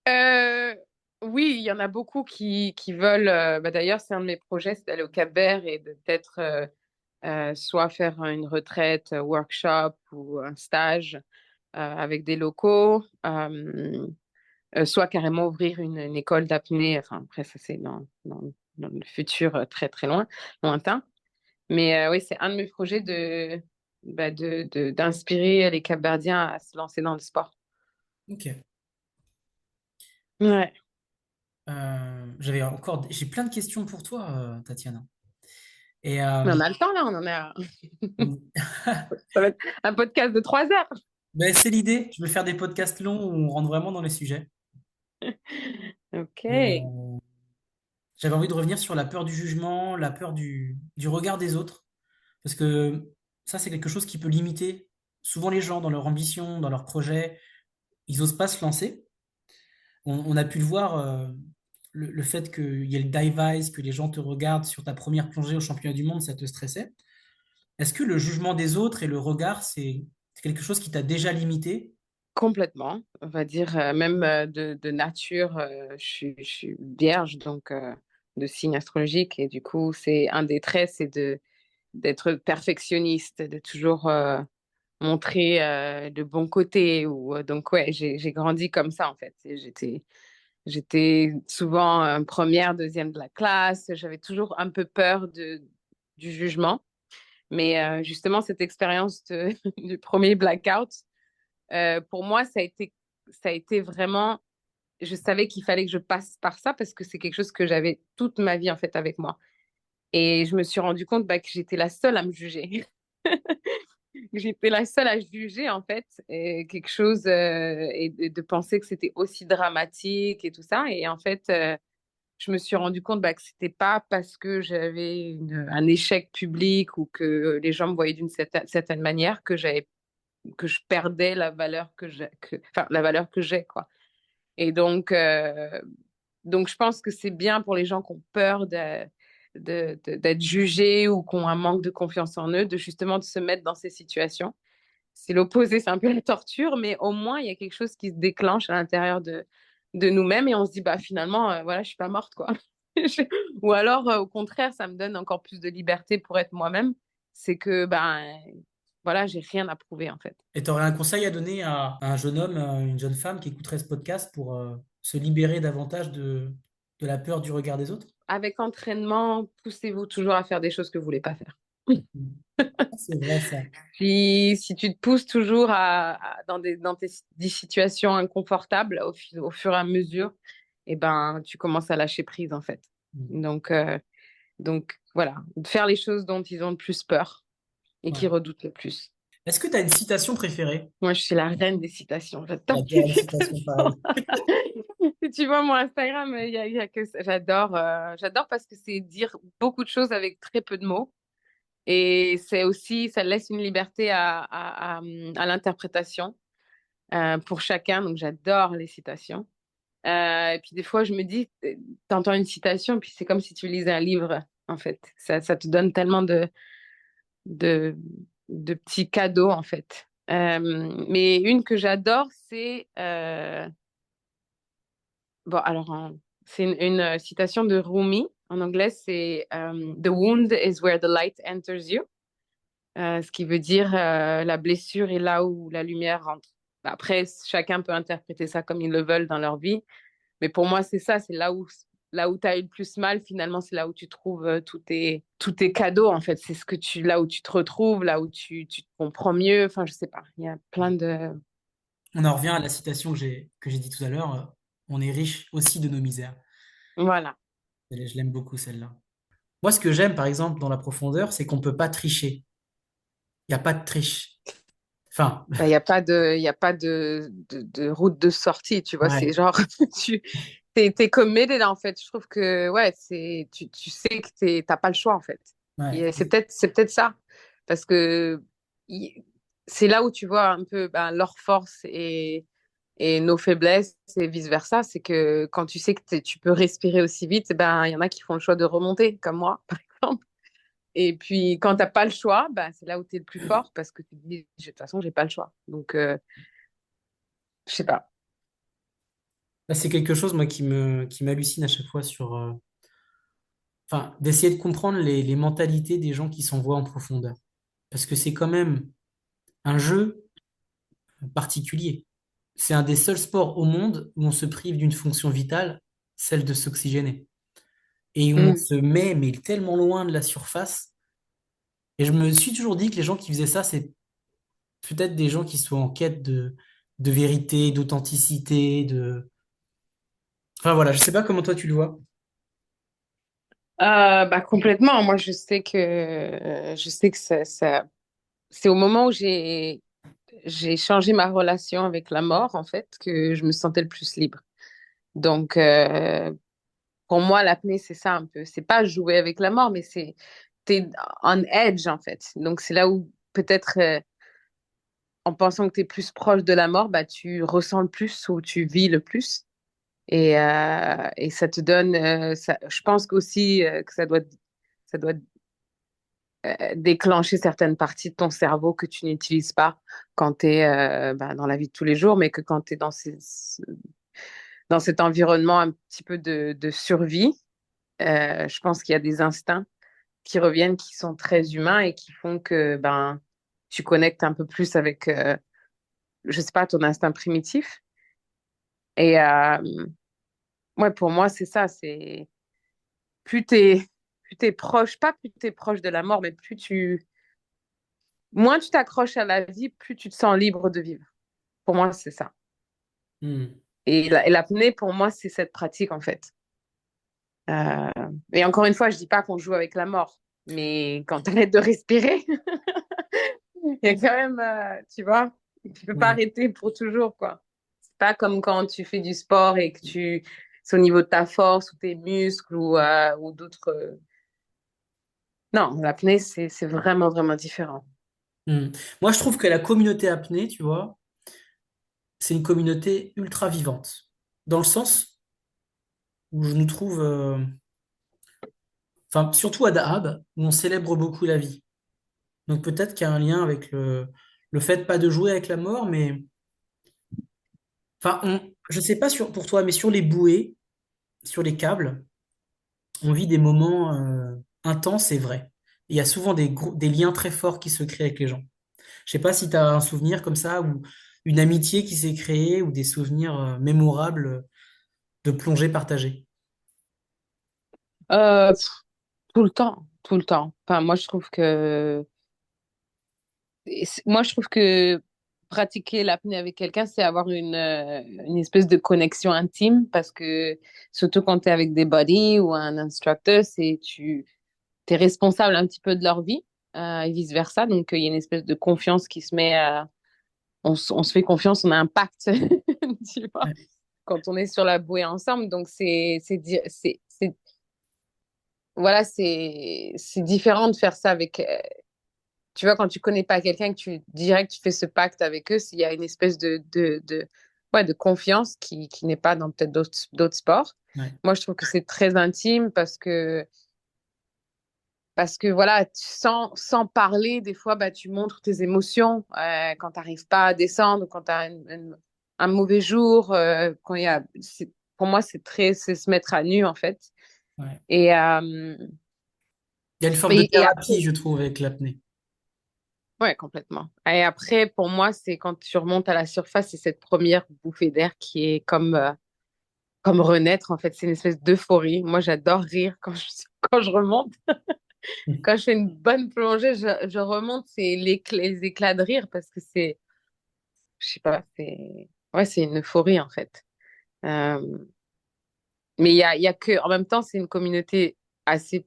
euh, oui, il y en a beaucoup qui veulent. Bah, d'ailleurs, c'est un de mes projets, c'est d'aller au Cap-Vert et de peut-être soit faire une retraite, workshop ou un stage avec des locaux, soit carrément ouvrir une école d'apnée. Enfin, après, ça, c'est dans le futur très, très lointain. Mais oui, c'est un de mes projets d'inspirer les Capverdiens à se lancer dans le sport. Ok. Ouais. J'ai plein de questions pour toi, Tatiana. Et Mais on a le temps, là, on en est à... Ça va être un podcast de 3 heures. ben, c'est l'idée. Je veux faire des podcasts longs où on rentre vraiment dans les sujets. Ok. Et, j'avais envie de revenir sur la peur du jugement, la peur du regard des autres, parce que ça, c'est quelque chose qui peut limiter souvent les gens dans leur ambition, dans leurs projets. Ils n'osent pas se lancer. On a pu le voir, le fait qu'il y ait le dive ice, que les gens te regardent sur ta première plongée au championnat du monde, ça te stressait. Est-ce que le jugement des autres et le regard, c'est quelque chose qui t'a déjà limité? Complètement. On va dire, même de nature, je suis vierge, donc de signe astrologique. Et du coup, c'est un des traits, c'est d'être perfectionniste, de toujours montrer le bon côté. Donc, ouais, j'ai grandi comme ça, en fait. Et j'étais souvent première, deuxième de la classe. J'avais toujours un peu peur du jugement. Mais justement, cette expérience du premier blackout, pour moi, ça a été vraiment. Je savais qu'il fallait que je passe par ça parce que c'est quelque chose que j'avais toute ma vie, en fait, avec moi. Et je me suis rendu compte bah, que j'étais la seule à me juger. J'étais la seule à juger, en fait, et quelque chose et de penser que c'était aussi dramatique et tout ça. Et en fait, je me suis rendu compte bah, que c'était pas parce que j'avais un échec public ou que les gens me voyaient d'une certaine manière que je perdais la valeur enfin, la valeur que j'ai, quoi. Et donc je pense que c'est bien pour les gens qui ont peur d'être jugés ou qui ont un manque de confiance en eux, de justement de se mettre dans ces situations. C'est l'opposé, c'est un peu la torture, mais au moins il y a quelque chose qui se déclenche à l'intérieur de nous-mêmes et on se dit, bah finalement, voilà, je suis pas morte, quoi. Ou alors, au contraire, ça me donne encore plus de liberté pour être moi-même. C'est que, ben, voilà, j'ai rien à prouver, en fait. Et tu aurais un conseil à donner à un jeune homme, à une jeune femme qui écouterait ce podcast pour se libérer davantage de la peur du regard des autres? Avec entraînement, poussez-vous toujours à faire des choses que vous voulez pas faire. C'est vrai ça. Si tu te pousses toujours dans des situations inconfortables au fur et à mesure, et ben, tu commences à lâcher prise, en fait. Mm. Donc, voilà, de faire les choses dont ils ont le plus peur et qui Ouais. redoutent le plus. Est-ce que tu as une citation préférée? Moi, je suis la reine des citations. J'adore les J'adore les citations citations. pareilles. Si tu vois mon Instagram, il y a que ça. J'adore parce que c'est dire beaucoup de choses avec très peu de mots. Et c'est aussi, ça laisse une liberté à l'interprétation pour chacun. Donc, j'adore les citations. Et puis, des fois, je me dis, t'entends une citation, puis c'est comme si tu lisais un livre, en fait. Ça te donne tellement de, de petits cadeaux, en fait. Mais une que j'adore, c'est bon, alors, c'est une citation de Rumi. En anglais, c'est The wound is where the light enters you. Ce qui veut dire la blessure est là où la lumière rentre. Après, chacun peut interpréter ça comme ils le veulent dans leur vie. Mais pour moi, c'est ça, c'est là où tu as eu le plus mal, finalement, c'est là où tu trouves tous tes cadeaux, en fait. C'est là où tu te retrouves, là où tu te comprends mieux. Enfin, je sais pas. Il y a plein de. On en revient à la citation que j'ai dit tout à l'heure. On est riche aussi de nos misères. Voilà. Je l'aime beaucoup celle-là. Moi, ce que j'aime, par exemple, dans la profondeur, c'est qu'on peut pas tricher. Il n'y a pas de triche. Enfin, Bah, il y a pas de route de sortie, tu vois. C'est ouais, genre, tu t'es committed, en fait. Je trouve que, ouais, tu sais que t'as pas le choix, en fait. ouais. C'est peut-être ça. Parce que il- c'est là où tu vois un peu ben, leur force et nos faiblesses et vice-versa. C'est que quand tu sais que tu peux respirer aussi vite, ben, il y en a qui font le choix de remonter, comme moi, par exemple. Et puis, quand t'as pas le choix, ben, c'est là où tu es le plus fort parce que tu te dis, de toute façon, j'ai pas le choix. Donc, je sais pas. Là, c'est quelque chose, moi, qui m'hallucine à chaque fois enfin, d'essayer de comprendre les mentalités des gens qui s'envoient en profondeur. Parce que c'est quand même un jeu particulier. C'est un des seuls sports au monde où on se prive d'une fonction vitale, celle de s'oxygéner. Et où on Mm. se met, mais tellement loin de la surface. Et je me suis toujours dit que les gens qui faisaient ça, c'est peut-être des gens qui sont en quête de vérité, d'authenticité, de... Enfin voilà, je sais pas comment toi tu le vois. Bah, complètement. Moi, je sais que c'est au moment où j'ai changé ma relation avec la mort, en fait, que je me sentais le plus libre. Donc, pour moi, l'apnée, c'est ça un peu. C'est pas jouer avec la mort, mais t'es on edge, en fait. Donc, c'est là où peut-être, en pensant que t'es plus proche de la mort, bah, tu ressens le plus ou tu vis le plus. Et ça te donne, je pense qu'aussi que ça doit déclencher certaines parties de ton cerveau que tu n'utilises pas quand tu es dans la vie de tous les jours, mais que quand tu es dans cet environnement un petit peu de survie, je pense qu'il y a des instincts qui reviennent, qui sont très humains et qui font que tu connectes un peu plus avec, je sais pas, ton instinct primitif. Et ouais, pour moi, c'est ça, c'est plus t'es plus t'es proche, pas plus t'es proche de la mort, mais moins tu t'accroches à la vie, plus tu te sens libre de vivre. Pour moi, c'est ça. Hmm. Et l'apnée, pour moi, c'est cette pratique, en fait. Euh, et encore une fois, je dis pas qu'on joue avec la mort, mais quand tu arrêtes de respirer, il y a quand même, tu vois, tu peux pas Ouais. arrêter pour toujours, quoi. C'est pas comme quand tu fais du sport et que c'est au niveau de ta force ou tes muscles ou d'autres. Non, l'apnée, c'est vraiment, vraiment différent. Hmm. Moi, je trouve que la communauté apnée, tu vois, c'est une communauté ultra vivante. Dans le sens où je nous trouve, enfin, surtout à Dahab, où on célèbre beaucoup la vie. Donc peut-être qu'il y a un lien avec le fait pas de jouer avec la mort, mais enfin, je sais pas pour toi, mais sur les bouées, sur les câbles, on vit des moments intenses et vrais. Il y a souvent des liens très forts qui se créent avec les gens. Je sais pas si tu as un souvenir comme ça ou une amitié qui s'est créée ou des souvenirs mémorables de plongée partagée. Pff, tout le temps, tout le temps. Enfin, moi, je trouve que pratiquer l'apnée avec quelqu'un, c'est avoir une espèce de connexion intime parce que surtout quand tu es avec des buddies ou un instructeur, tu es responsable un petit peu de leur vie et vice-versa. Donc, il y a une espèce de confiance qui se met on se fait confiance, on a un pacte, tu vois, Ouais. quand on est sur la bouée ensemble. Donc, voilà, c'est différent de faire ça avec, tu vois, quand tu connais pas quelqu'un, que tu fais ce pacte avec eux, il y a une espèce ouais, de confiance qui n'est pas dans peut-être d'autres sports. Ouais. Moi, je trouve que c'est très intime parce que voilà, sans parler, des fois, bah, tu montres tes émotions quand tu n'arrives pas à descendre, quand tu as un mauvais jour, pour moi, c'est se mettre à nu, en fait. Ouais. Et, Il y a une forme de après, thérapie, je trouve, avec l'apnée. ouais, complètement. Et après, pour moi, c'est quand tu remontes à la surface, c'est cette première bouffée d'air qui est comme renaître, en fait. C'est une espèce d'euphorie. Moi, j'adore rire quand je remonte. Quand je fais une bonne plongée, je remonte, c'est les éclats de rire parce que je sais pas, ouais, c'est une euphorie, en fait. Euh, mais il y a que, en même temps, c'est une communauté assez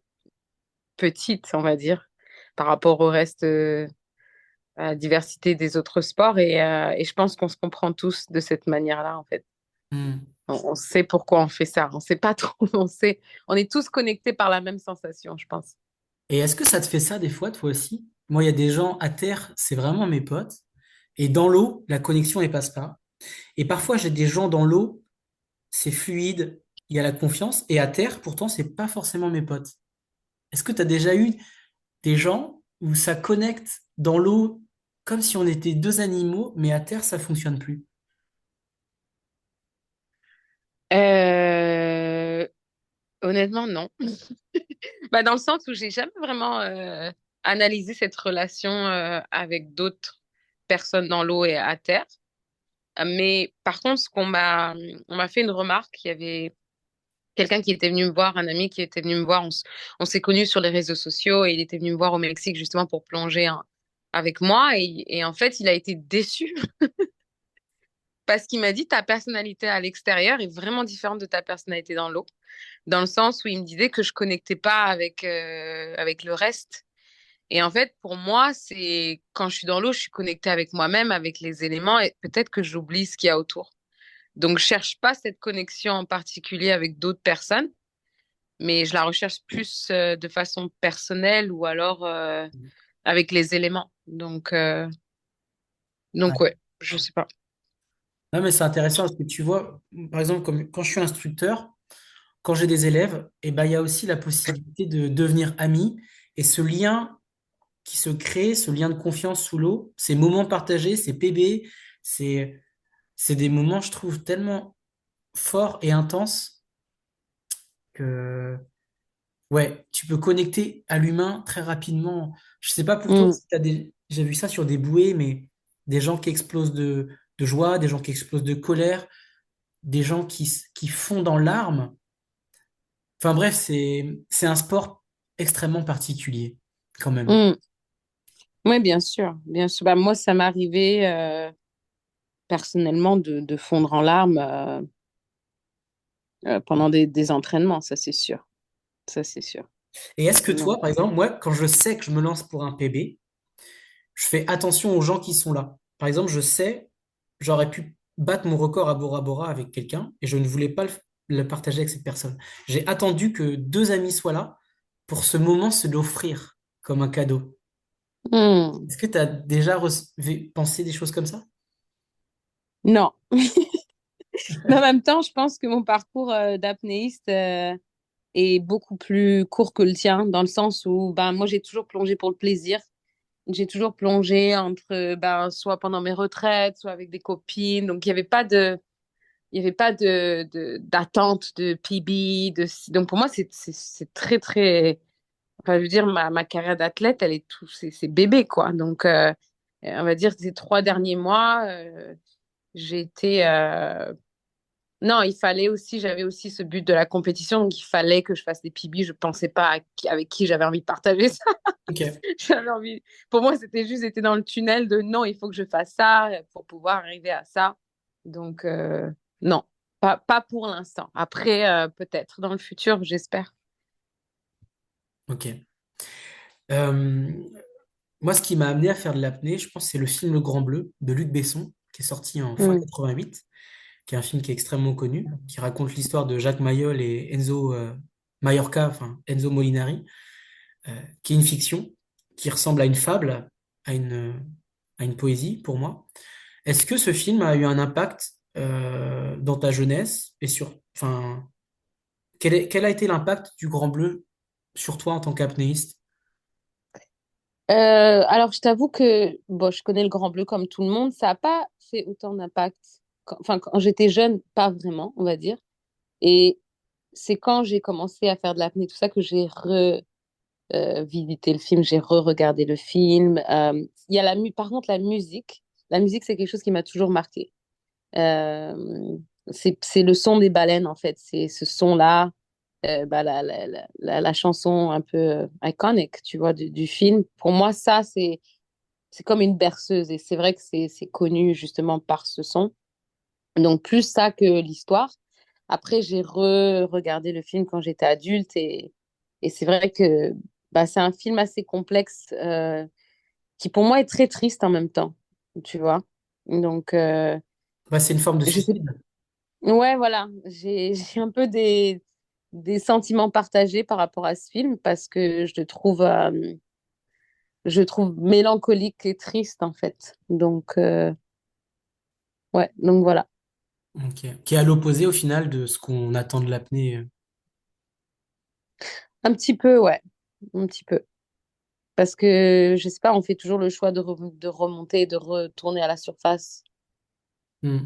petite, on va dire, par rapport au reste, à la diversité des autres sports et je pense qu'on se comprend tous de cette manière-là, en fait. Hmm. On sait pourquoi on fait ça. On sait pas trop, on est tous connectés par la même sensation, je pense. Et est-ce que ça te fait ça des fois, toi aussi? Moi, il y a des gens à terre, c'est vraiment mes potes. Et dans l'eau, la connexion ne passe pas. Et parfois, j'ai des gens dans l'eau, c'est fluide, il y a la confiance. Et à terre, pourtant, c'est pas forcément mes potes. Est-ce que tu as déjà eu des gens où ça connecte dans l'eau comme si on était deux animaux, mais à terre, ça fonctionne plus? Euh, Honnêtement, non. Bah, dans le sens où j'ai jamais vraiment analysé cette relation avec d'autres personnes dans l'eau et à terre. Mais par contre, on m'a fait une remarque. Il y avait quelqu'un qui était venu me voir, un ami qui était venu me voir. On s'est connus sur les réseaux sociaux et il était venu me voir au Mexique justement pour plonger avec moi. Et en fait, il a été déçu parce qu'il m'a dit ta personnalité à l'extérieur est vraiment différente de ta personnalité dans l'eau. Dans le sens où il me disait que je connectais pas avec le reste. Et en fait, pour moi, c'est quand je suis dans l'eau, je suis connectée avec moi-même, avec les éléments et peut-être que j'oublie ce qu'il y a autour. Donc, je cherche pas cette connexion en particulier avec d'autres personnes, mais je la recherche plus de façon personnelle ou alors avec les éléments. Donc Ouais. ouais, je sais pas. Non, mais c'est intéressant parce que tu vois, par exemple, comme quand je suis instructeur, quand j'ai des élèves, eh ben, il y a aussi la possibilité de devenir ami. Et ce lien qui se crée, ce lien de confiance sous l'eau, ces moments partagés, ces PB, c'est, c'est des moments, je trouve, tellement forts et intenses que, ouais, tu peux connecter à l'humain très rapidement. Je sais pas pour toi Mm. si t'as j'ai vu ça sur des bouées, mais des gens qui explosent de joie, des gens qui explosent de colère, des gens qui fondent en larmes. Enfin bref, c'est un sport extrêmement particulier, quand même. Mm. Oui, bien sûr, bien sûr. Bah, moi, ça m'est arrivé personnellement de fondre en larmes pendant des entraînements, ça c'est sûr. Ça c'est sûr. Et est-ce que Donc, toi, par exemple, moi, quand je sais que je me lance pour un PB, je fais attention aux gens qui sont là. Par exemple, je sais, j'aurais pu battre mon record à Bora Bora avec quelqu'un et je ne voulais pas le partager avec cette personne. J'ai attendu que deux amis soient là pour ce moment se l'offrir comme un cadeau. hmm, Est-ce que tu as déjà pensé des choses comme ça? non. Mais en même temps, je pense que mon parcours d'apnéiste est beaucoup plus court que le tien, dans le sens où ben, moi, j'ai toujours plongé pour le plaisir. J'ai toujours plongé entre, ben, soit pendant mes retraites, soit avec des copines. Donc, il y avait pas d'attente de PB. Donc, pour moi, c'est très, très. Enfin, je veux dire, ma carrière d'athlète, elle est tout, c'est bébé, quoi. Donc, on va dire, ces 3 derniers mois, j'ai été Non, il fallait aussi, j'avais aussi ce but de la compétition, donc il fallait que je fasse des PB. Je pensais pas avec qui j'avais envie de partager ça. Ok, J'avais envie. Pour moi, c'était juste, j'étais dans le tunnel de non, il faut que je fasse ça pour pouvoir arriver à ça. Donc, non, pas pour l'instant. Après, peut-être dans le futur, j'espère. ok. Euh, Moi, ce qui m'a amené à faire de l'apnée, je pense, c'est le film Le Grand Bleu de Luc Besson, qui est sorti en fin Mm. 88, qui est un film qui est extrêmement connu, qui raconte l'histoire de Jacques Mayol et Enzo Mallorca, enfin Enzo Molinari, qui est une fiction, qui ressemble à une fable, à à une poésie pour moi. Est-ce que ce film a eu un impact dans ta jeunesse et enfin, quel a été l'impact du Grand Bleu sur toi en tant qu'apnéiste? Alors, je t'avoue que bon, je connais le Grand Bleu comme tout le monde. Ça n'a pas fait autant d'impact. Enfin, quand j'étais jeune, pas vraiment, on va dire. Et c'est quand j'ai commencé à faire de l'apnée, tout ça, que j'ai visité le film, j'ai re-regardé le film. Il y a par contre, la musique. La musique, c'est quelque chose qui m'a toujours marqué. Euh, c'est le son des baleines, en fait. C'est ce son-là, bah, la chanson un peu iconique, tu vois, du film. Pour moi, ça, c'est comme une berceuse. Et c'est vrai que c'est connu justement par ce son. Donc, plus ça que l'histoire. Après, j'ai re-regardé le film quand j'étais adulte et c'est vrai que bah, c'est un film assez complexe qui pour moi est très triste en même temps, tu vois. Donc, Bah, c'est une forme de je sais, suicide. ouais, voilà, j'ai un peu des sentiments partagés par rapport à ce film parce que je le trouve mélancolique et triste en fait. Donc, ouais, donc voilà. Ok. Qui est à l'opposé au final de ce qu'on attend de l'apnée. Un petit peu, ouais, un petit peu. Parce que, je sais pas, on fait toujours le choix de remonter, de retourner à la surface, Hmm.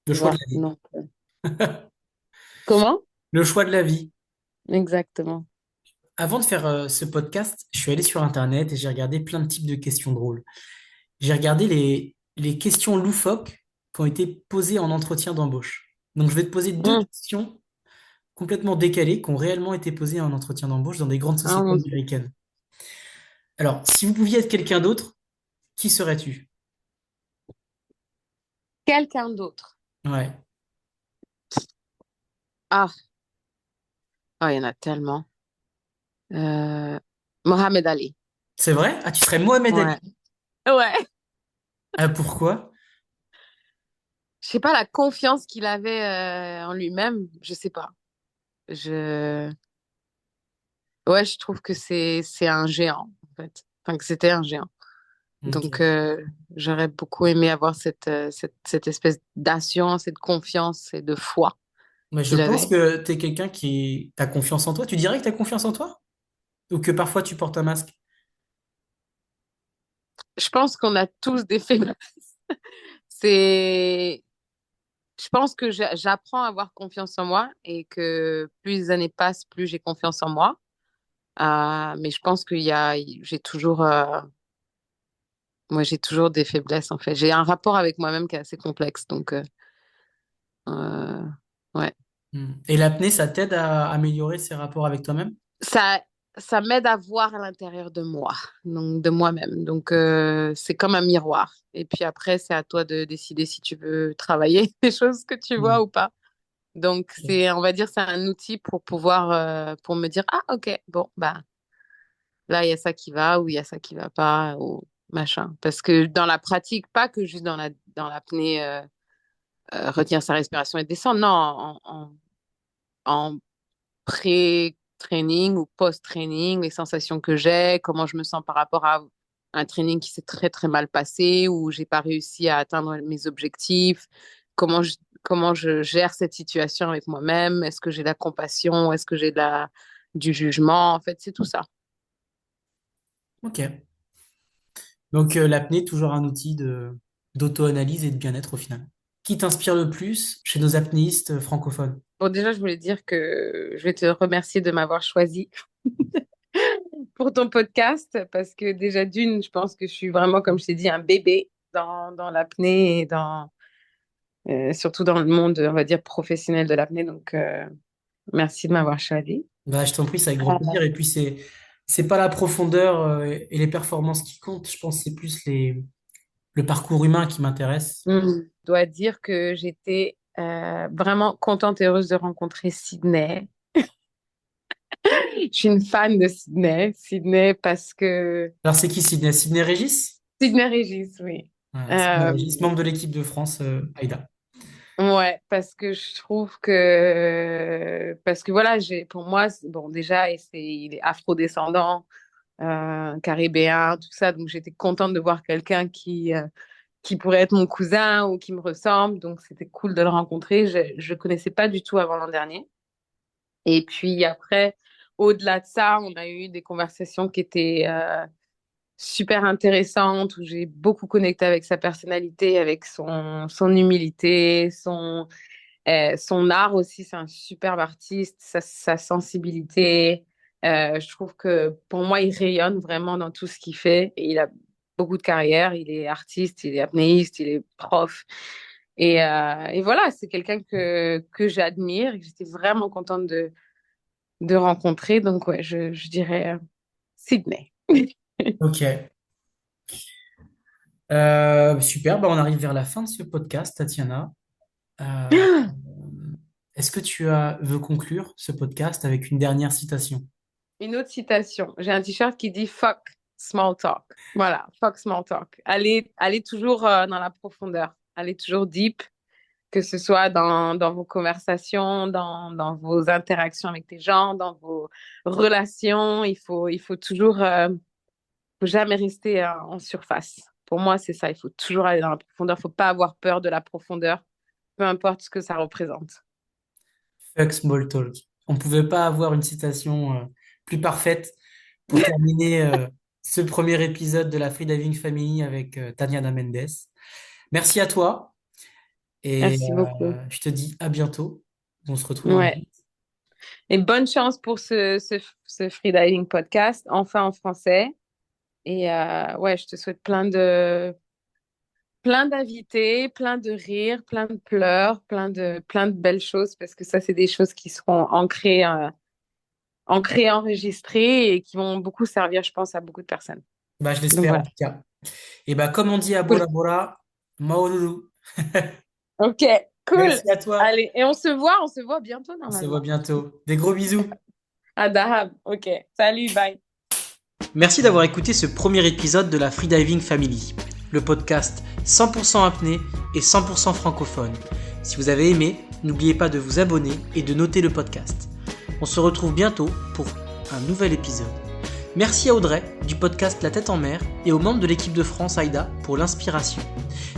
Le tu choix de vois. la vie. Donc, comment? Le choix de la vie. Exactement. Avant de faire ce podcast, je suis allé sur Internet et j'ai regardé plein de types de questions drôles. J'ai regardé les questions loufoques qui ont été posées en entretien d'embauche. Donc, je vais te poser deux Hum. questions complètement décalées qui ont réellement été posées en entretien d'embauche dans des grandes Ah, sociétés mon Dieu. américaines. Alors, si vous pouviez être quelqu'un d'autre, qui serais-tu? Quelqu'un d'autre. Ouais. Ah, ah, il y en a tellement. Euh, Mohamed Ali. C'est vrai? Ah, tu serais Mohamed Ali. Ouais. Ouais. Ah, pourquoi? Je sais pas la confiance qu'il avait en lui-même. Je sais pas. Je, ouais, je trouve que c'est un géant en fait. Enfin que c'était un géant. Donc Ok. j'aurais beaucoup aimé avoir cette espèce d'assurance et de confiance et de foi Mais je qu'il pense avait. que tu es quelqu'un qui a confiance en toi. Tu dirais que tu as confiance en toi? Ou que parfois tu portes un masque? Je pense qu'on a tous des faiblesses. C'est, je pense que j'apprends à avoir confiance en moi et que plus les années passent, plus j'ai confiance en moi. Mais je pense j'ai toujours, moi, j'ai toujours des faiblesses en fait. J'ai un rapport avec moi-même qui est assez complexe. Donc, euh, ouais. Hmm. Et l'apnée, ça t'aide à améliorer ses rapports avec toi-même? Ça, ça m'aide à voir à l'intérieur de moi, donc de moi-même. Donc, c'est comme un miroir. Et puis après, c'est à toi de décider si tu veux travailler les choses que tu vois Hmm. ou pas. Donc, Ok. on va dire, c'est un outil pour pouvoir, pour me dire, ah, ok, bon, bah, là, il y a ça qui va ou il y a ça qui va pas ou machin. Parce que dans la pratique, pas que juste dans l'apnée, retenir sa respiration et descendre, non, en pré-training ou post-training, les sensations que j'ai, comment je me sens par rapport à un training qui s'est très très mal passé, ou j'ai pas réussi à atteindre mes objectifs, comment je gère cette situation avec moi-même, est-ce que j'ai de la compassion, est-ce que j'ai du jugement, en fait, c'est tout ça. Ok. Donc l'apnée, toujours un outil d'auto-analyse et de bien-être au final. Qui t'inspire le plus chez nos apnéistes francophones? Bon, déjà, je voulais dire que je vais te remercier de m'avoir choisi pour ton podcast parce que déjà d'une, je pense que je suis vraiment, comme je t'ai dit, un bébé dans l'apnée et surtout dans le monde, on va dire, professionnel de l'apnée. Donc, merci de m'avoir choisi. Bah, je t'en prie, c'est avec grand plaisir. Et puis, c'est pas la profondeur et les performances qui comptent. Je pense que c'est plus le parcours humain qui m'intéresse. Je dois dire que j'étais vraiment contente et heureuse de rencontrer Sydney. Je suis une fan de Sydney. Sydney parce que... Alors, c'est qui Sydney? Sydney Régis? Sydney Régis, oui. Ouais, Sydney Euh, Régis, membre de l'équipe de France, Aïda. ouais, parce que je trouve que... Parce que voilà, pour moi, bon, déjà, il est afro-descendant, caribéen, tout ça. Donc, j'étais contente de voir quelqu'un qui pourrait être mon cousin ou qui me ressemble. Donc, c'était cool de le rencontrer. Je ne connaissais pas du tout avant l'an dernier. Et puis après, au-delà de ça, on a eu des conversations qui étaient super intéressantes, où j'ai beaucoup connecté avec sa personnalité, avec son humilité, son art aussi. C'est un superbe artiste, sa sensibilité. Je trouve que pour moi, il rayonne vraiment dans tout ce qu'il fait. Et il a beaucoup de carrière. Il est artiste, il est apnéiste, il est prof. Et voilà, c'est quelqu'un que j'admire et que j'étais vraiment contente de rencontrer. Donc, ouais, je dirais Sydney. Ok. Super. Bah, on arrive vers la fin de ce podcast, Tatiana. Euh, Est-ce que veux conclure ce podcast avec une dernière citation? Une autre citation. J'ai un t-shirt qui dit Fuck small talk. Voilà, fuck small talk. Allez toujours dans la profondeur. Allez toujours deep, que ce soit dans vos conversations, dans vos interactions avec les gens, dans vos relations. Il faut toujours, faut jamais rester en surface. Pour moi, c'est ça. Il faut toujours aller dans la profondeur. Il faut pas avoir peur de la profondeur, peu importe ce que ça représente. Fuck small talk. On ne pouvait pas avoir une citation plus parfaite pour terminer ce premier épisode de la Freediving Family avec Tatiana Mendes. Merci à toi et Merci beaucoup. je te dis à bientôt. On se retrouve dans Ouais. Et bonne chance pour ce freediving podcast, enfin en français. Et ouais, je te souhaite plein d'invités, plein de rires, plein de pleurs, plein de belles choses, parce que ça, c'est des choses qui seront ancrées, enregistrées et qui vont beaucoup servir, je pense, à beaucoup de personnes. bah, je Donc l'espère en voilà. tout cas. Et bah, comme on dit à Cool. Bora Bora, Maolulu. Ok, cool. Merci à toi. Allez, et on se voit bientôt On se voit normalement. bientôt. Des gros bisous. À Dahab. Ok. Salut, bye. Merci d'avoir écouté ce premier épisode de la Freediving Family, le podcast 100% apnée et 100% francophone. Si vous avez aimé, n'oubliez pas de vous abonner et de noter le podcast. On se retrouve bientôt pour un nouvel épisode. Merci à Audrey du podcast La Tête en Mer et aux membres de l'équipe de France Aïda pour l'inspiration.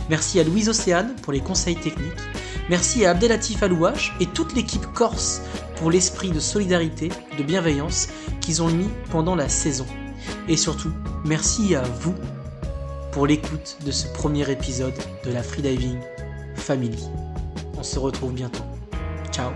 Merci à Louise Océane pour les conseils techniques. Merci à Abdelatif Alouache et toute l'équipe corse pour l'esprit de solidarité, de bienveillance qu'ils ont mis pendant la saison. Et surtout, merci à vous pour l'écoute de ce premier épisode de la Freediving Family. On se retrouve bientôt. Ciao.